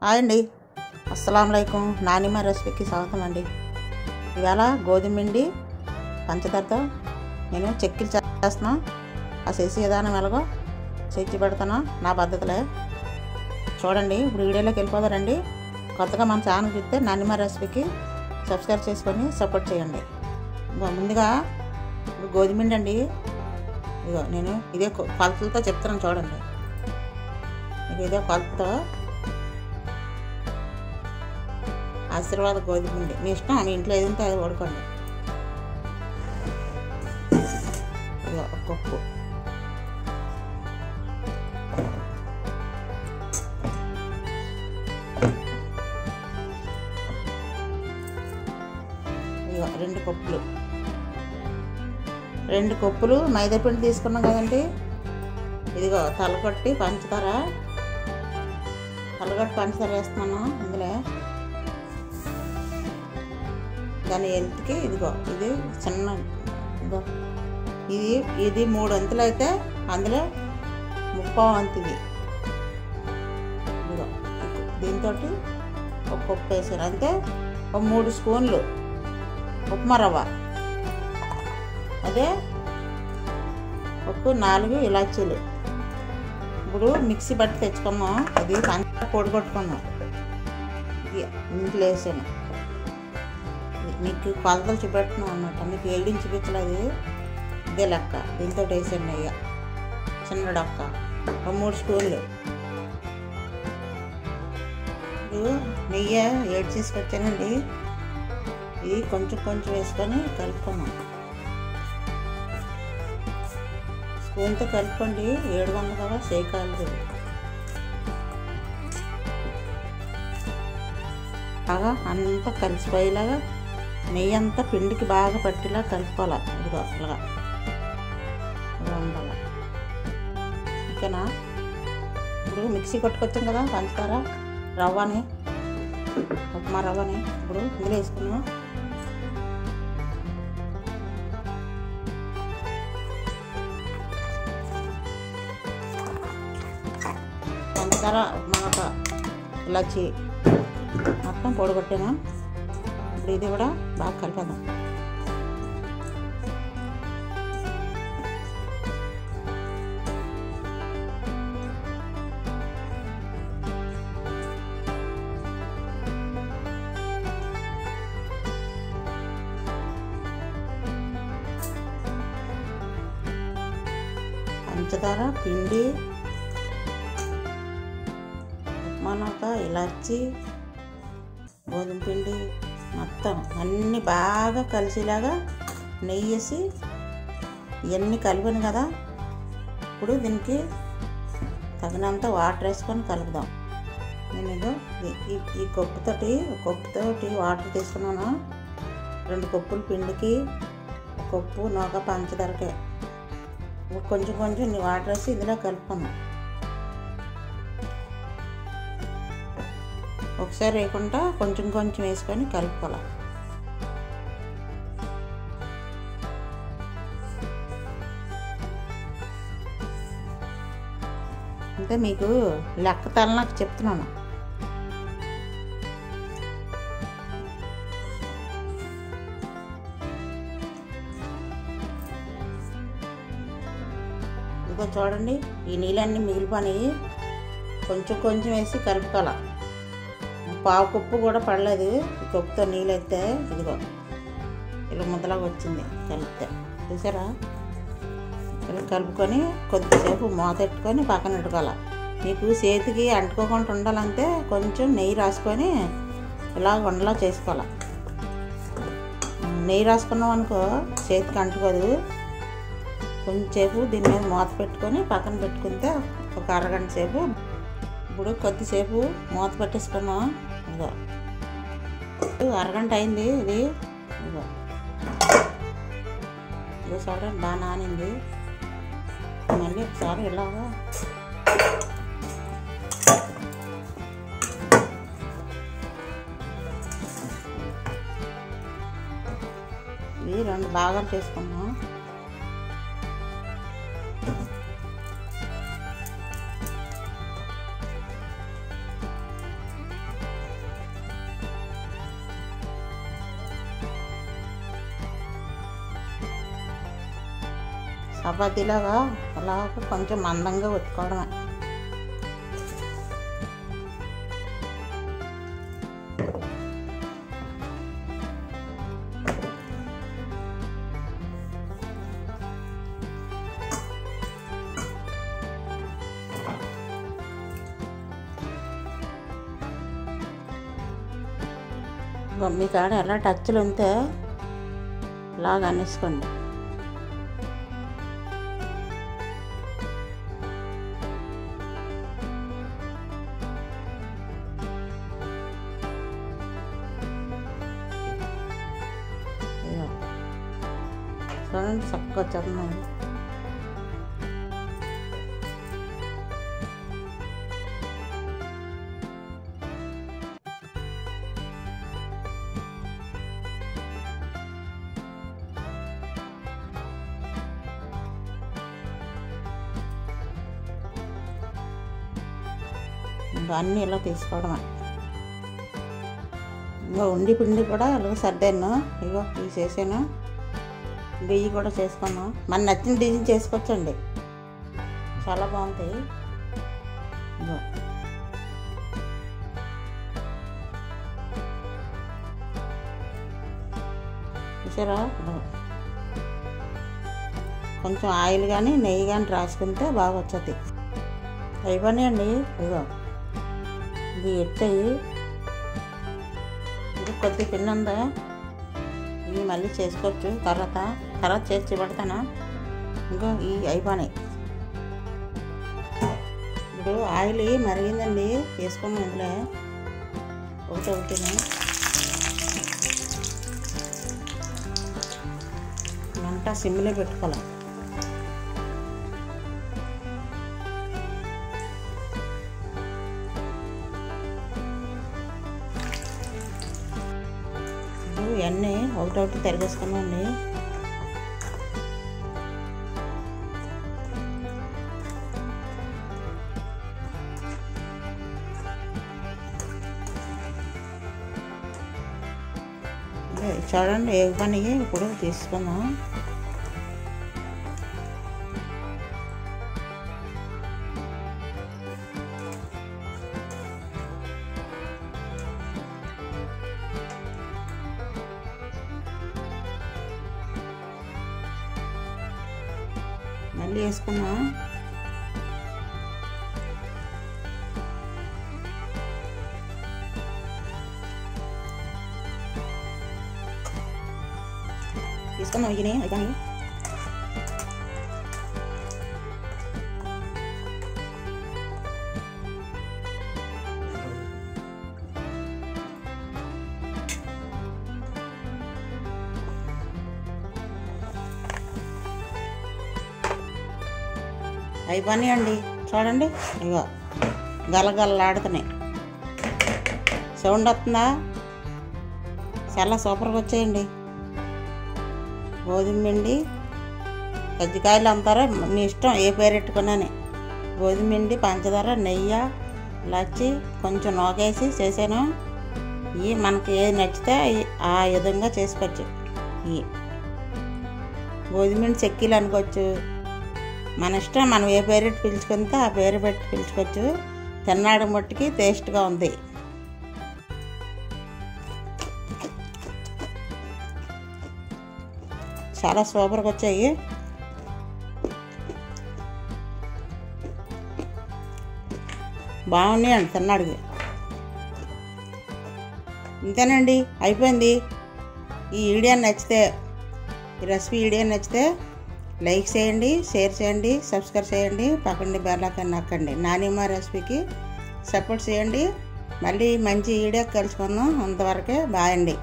Hi అండి, అస్సలాముఅలైకుం. నానిమ్మ రెసిపీకి స్వాగతం అండి. ఇవాళ గోధుమ పిండి పంచదారతో నేను చెక్కిలు చేస్తున్నా. ఆ చేసి విధానం ఎలాగో చేసి పెడతాను నా పద్ధతిలో చూడండి. ఇప్పుడు వీడియోలోకి వెళ్ళిపోతారండి. కొత్తగా మన ఛానల్ చూస్తే నానిమ్మ రెసిపీకి సబ్స్క్రైబ్ చేసుకొని సపోర్ట్ చేయండి. ముందుగా గోధుమ పిండి అండి, ఇదిగో నేను ఇదే కొలతలతో చెప్తున్నాను చూడండి. ఇదే కొలతతో ఆశీర్వాద గోధుమ పిండి మీ ఇష్టం, మీ ఇంట్లో ఏదంటే అది వాడుకోండి. ఇదిగో ఒక కప్పు, ఇదిగో 2 కప్పులు మైదా పిండి తీసుకున్నాం కదండి. ఇదిగో తలగొట్టి పంచదార వేస్తున్నాను ఇందులో. దాని హెల్త్కి ఇదిగో ఇది చిన్న ఇదిగో ఇది 3 వంతులు అయితే అందులో 3/4 వంతు ఇది. ఇదిగో దీంతో ఒక కప్పు వేసారు, అంటే ఒక 3 స్పూన్లు ఉప్మా రవ్వ, అదే ఒక 4 ఇలాచీలు. ఇప్పుడు మిక్సీ బట్టి తెచ్చుకున్నాం, అది పంచదార పొడి కొట్టుకున్నాం, ఇంట్లో వేసాను. మీకు కొలతలు చూపెడుతున్నాం అన్నమాట, మీకు ఏడించి చూపించలేదు, ఇదే లెక్క. దీంతో వేసాను నెయ్యి, చిన్న డొక్క, ఒక 3 స్పూన్లు. ఇప్పుడు నెయ్యి ఏడు తీసుకొచ్చానండి. ఇది కొంచెం వేసుకొని కలుపుకున్నాం. స్పూన్తో కలుపుకోండి, 700 కదా సేకాలు. బాగా అంతా కలిసిపోయేలాగా నెయ్యి అంతా పిండికి బాగా పట్టేలా కలుపుకోవాలి. ఇదిగో అలాగా ఉండాలి, ఓకేనా. ఇప్పుడు మిక్సీ కొట్టుకొచ్చాం కదా పంచదార రవ్వని, ఉప్మా రవ్వని ఇప్పుడు ఇందులో వేసుకున్నాం. పంచదార ఉప్మా ఇలాచి మొత్తం పొడగొట్టాను. ఇప్పుడు ఇది కూడా బాగా కలిపేద్దాం. పంచదార పిండి ఉప్మానక ఇలాచి గోధుమ పిండి మొత్తం అన్నీ బాగా కలిసేలాగా నెయ్యి వేసి ఇవన్నీ కలిపాను కదా. ఇప్పుడు దీనికి తగినంత వాటర్ వేసుకొని కలుపుదాం. నేను ఇదో ఈ కప్పుతోటి వాటర్ తీసుకున్నాను. 2 కప్పులు పిండికి 1 కప్పు నూక పంచదారకే కొంచెం వాటర్ వేసి ఇందులో కలుపుకున్నాం. ఒకసారి వేయకుండా కొంచెం వేసుకొని కలుపుకోవాలి. అంటే మీకు లెక్కతల నాకు చెప్తున్నాను. ఇంకా చూడండి, ఈ నీళ్ళన్నీ మిగిలిపోయి కొంచెం వేసి కలుపుకోవాలి. 1/2 కప్పు కూడా పడలేదు ఈ కప్పుతో నీళ్ళు అయితే. ఇదిగో ఇలా ముద్దలాగా వచ్చింది కలిపితే, చూసారా. ఇలా కలుపుకొని కొద్దిసేపు మూతెట్టుకొని పక్కన పెట్టుకోవాలి. మీకు చేతికి అంటుకోకుండా ఉండాలంటే కొంచెం నెయ్యి రాసుకొని ఇలా ఉండలా చేసుకోవాలి. నెయ్యి రాసుకున్నాం అనుకో చేతికి అంటుకోదు. కొంచెంసేపు దీని మీద మూత పెట్టుకొని పక్కన పెట్టుకుంటే ఒక అరగంట సేపు. ఇప్పుడు కొద్దిసేపు మూత పెట్టేసుకున్నాం. ఇదిగో అరగంట అయింది. ఇది ఇదిగో చూడండి, బాగా నానింది. మళ్ళీ ఒకసారి ఇలాగా ఇవి 2 భాగాలు చేసుకున్నాం. చపాతీలాగా అలాగ కొంచెం మందంగా ఒత్తుకోవడమే. మీ కాడ ఎలా టచ్లు ఉంటే ఇలాగ అనేసుకోండి. చూడండి చక్కగా వచ్చేస్తున్నాయి. ఇంకా అన్నీ ఇలా తీసుకోవడమే. ఇంకా ఉండి పిండి కూడా ఇలా సర్దాను. ఇగో తీసేసాను. వెయ్యి కూడా చేసుకున్నాం. మన నచ్చిన డిజైన్ చేసుకోవచ్చండి, చాలా బాగుంటాయి. ఇగో చూసారా, కొంచెం ఆయిల్ కానీ నెయ్యి కానీ రాసుకుంటే బాగా వచ్చేది. అయిపోయినాయండి. ఇగో ఇది ఎట్టాయి. ఇది కొద్ది పిండి ఉందా, ఇవి మళ్ళీ చేసుకోవచ్చు. తర్వాత చేసి పెడతాను. ఇంకా ఇవి అయిపోయినాయి. ఇప్పుడు ఆయిల్ మరిగిందండి, వేసుకున్నాం ఇందులో ఒకటి మంట సిమ్లో పెట్టుకోవాలి. ఇవన్నీ ఒకటొకటి తిరిగేసుకున్నాండి. చూడండి ఏ పని ఇప్పుడు తీసుకుందాం. మళ్ళీ వేసుకున్నాం. తీసుకున్నాం ఇవి అయిపోయి. అయిపోయినాయండి. చూడండి ఇగో గలగలలాడుతున్నాయి. సౌండ్ వస్తుందా? చాలా సూపర్గా వచ్చాయండి. గోధుమ పిండి కజ్జికాయలు అంటారా మీ ఇష్టం, ఏ పేరు పెట్టుకున్నాను. గోధుమ పిండి, పంచదార, నెయ్యి, లచ్చి, కొంచెం నూకేసి చేశాను. ఇవి మనకి ఏది నచ్చితే ఆ విధంగా చేసుకోవచ్చు. ఇవి గోధుమ పిండి చెక్కీలు అనుకోవచ్చు, మన ఇష్టం. మనం ఏ పేరు పెట్టి పిలుచుకుంటే ఆ పేరు పెట్టి పిలుచుకోవచ్చు. తిన్నాడు మట్టుకి టేస్ట్గా ఉంది. చాలా సూపర్గా వచ్చాయి. బాగున్నాయండి తిన్నాడికి. ఇంతేనండి, అయిపోయింది. ఈ వీడియో నచ్చితే, ఈ రెసిపీ వీడియో నచ్చితే లైక్ చేయండి, షేర్ చేయండి, సబ్స్క్రైబ్ చేయండి, పక్కన బెల్ ఐకాన్ నొక్కండి. నానిమ్మ రెసిపీకి సపోర్ట్ చేయండి. మళ్ళీ మంచి వీడియో కలుసుకుందాం. అంతవరకే బాయ్ అండి.